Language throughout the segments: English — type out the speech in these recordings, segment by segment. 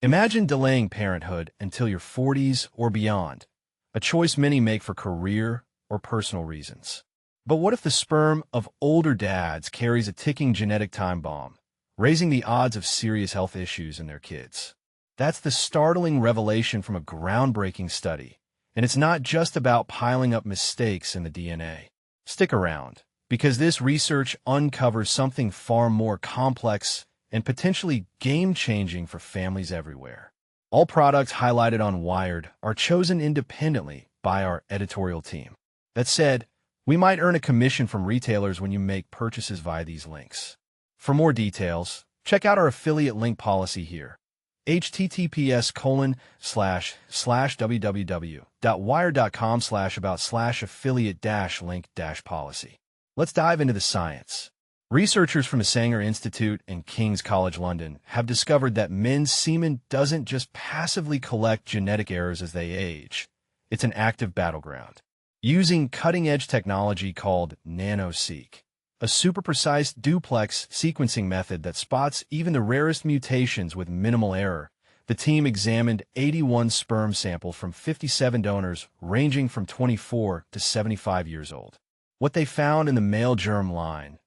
Imagine delaying parenthood until your 40s or beyond, a choice many make for career or personal reasons. But what if the sperm of older dads carries a ticking genetic time bomb, raising the odds of serious health issues in their kids? That's the startling revelation from a groundbreaking study. And it's not just about piling up mistakes in the DNA. Stick around, because this research uncovers something far more complex and potentially game-changing for families everywhere. All products highlighted on Wired are chosen independently by our editorial team. That said, we might earn a commission from retailers when you make purchases via these links. For more details, check out our affiliate link policy here. https://wire.com/about/affiliate-link-policy. Let's dive into the science. Researchers from the Sanger Institute and King's College London have discovered that men's semen doesn't just passively collect genetic errors as they age. It's an active battleground. Using cutting-edge technology called NanoSeq, a super-precise duplex sequencing method that spots even the rarest mutations with minimal error, the team examined 81 sperm samples from 57 donors ranging from 24 to 75 years old. What they found in the male germ line,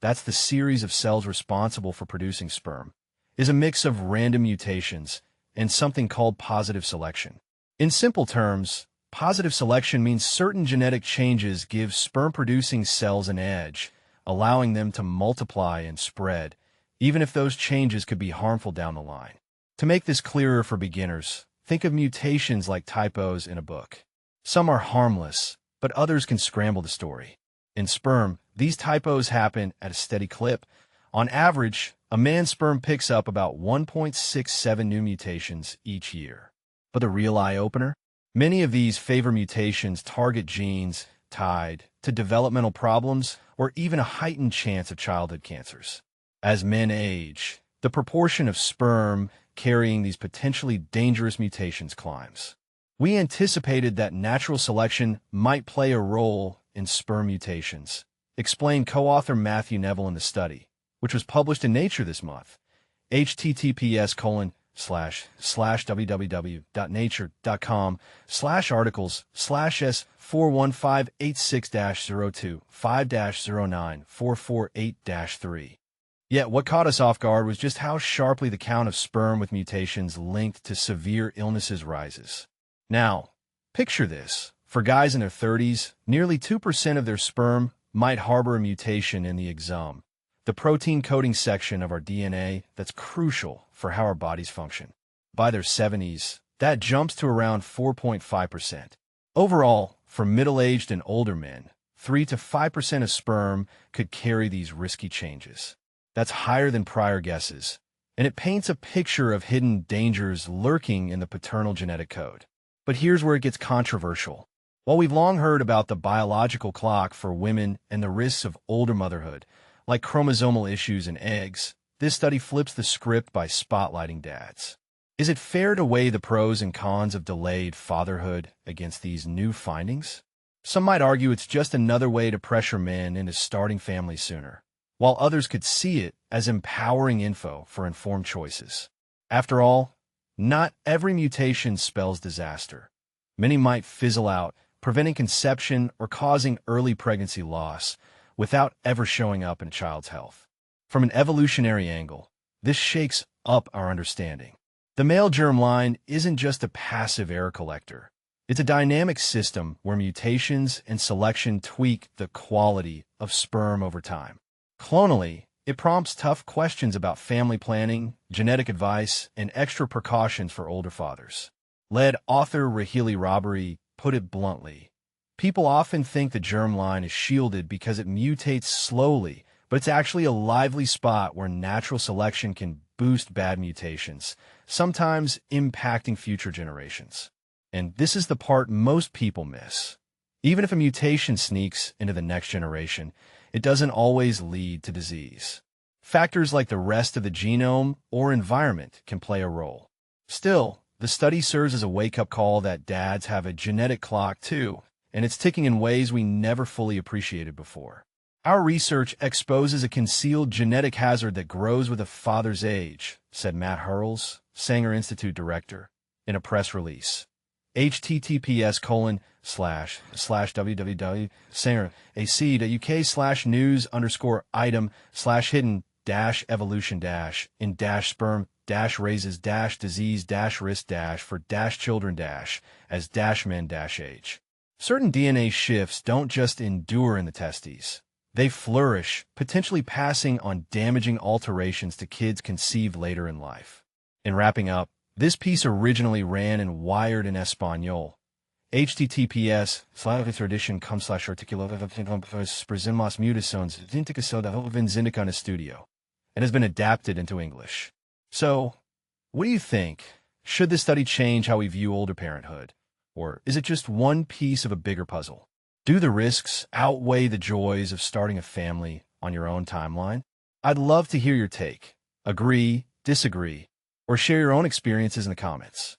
that's the series of cells responsible for producing sperm, is a mix of random mutations and something called positive selection. In simple terms, positive selection means certain genetic changes give sperm-producing cells an edge, allowing them to multiply and spread, even if those changes could be harmful down the line. To make this clearer for beginners, think of mutations like typos in a book. Some are harmless, but others can scramble the story. In sperm, these typos happen at a steady clip. On average, a man's sperm picks up about 1.67 new mutations each year. But the real eye-opener? Many of these favor mutations target genes tied to developmental problems or even a heightened chance of childhood cancers. As men age, the proportion of sperm carrying these potentially dangerous mutations climbs. We anticipated that natural selection might play a role in sperm mutations, explained co-author Matthew Neville in the study, which was published in Nature this month. https://www.nature.com/articles/s41586-02-5-09-448-3. Yet what caught us off guard was just how sharply the count of sperm with mutations linked to severe illnesses rises. Now, picture this. For guys in their 30s, nearly 2% of their sperm might harbor a mutation in the exome, the protein coding section of our DNA that's crucial for how our bodies function. By their 70s, that jumps to around 4.5%. Overall, for middle-aged and older men, 3 to 5% of sperm could carry these risky changes. That's higher than prior guesses, and it paints a picture of hidden dangers lurking in the paternal genetic code. But here's where it gets controversial. While we've long heard about the biological clock for women and the risks of older motherhood, like chromosomal issues in eggs, this study flips the script by spotlighting dads. Is it fair to weigh the pros and cons of delayed fatherhood against these new findings? Some might argue it's just another way to pressure men into starting families sooner, while others could see it as empowering info for informed choices. After all, not every mutation spells disaster. Many might fizzle out, preventing conception or causing early pregnancy loss without ever showing up in a child's health. From an evolutionary angle, this shakes up our understanding. The male germ line isn't just a passive error collector. It's a dynamic system where mutations and selection tweak the quality of sperm over time. Clonally, it prompts tough questions about family planning, genetic advice, and extra precautions for older fathers. Lead author Rahili Robbery put it bluntly. People often think the germline is shielded because it mutates slowly, but it's actually a lively spot where natural selection can boost bad mutations, sometimes impacting future generations. And this is the part most people miss. Even if a mutation sneaks into the next generation, it doesn't always lead to disease. Factors like the rest of the genome or environment can play a role. Still, the study serves as a wake-up call that dads have a genetic clock too, and it's ticking in ways we never fully appreciated before. Our research exposes a concealed genetic hazard that grows with a father's age, said Matt Hurls, Sanger Institute director, in a press release. https://www.sanger.uk/news_item/hidden-evolution-in-sperm-raisers-disease-risk-for-children-age. Certain DNA shifts don't just endure in the testes. They flourish, potentially passing on damaging alterations to kids conceived later in life. In wrapping up, this piece originally ran in Wired in Espanol. https://edition.com/articulo Mutations studio, and has been adapted into English. So, what do you think? Should this study change how we view older parenthood? Or is it just one piece of a bigger puzzle? Do the risks outweigh the joys of starting a family on your own timeline? I'd love to hear your take. Agree, disagree, or share your own experiences in the comments.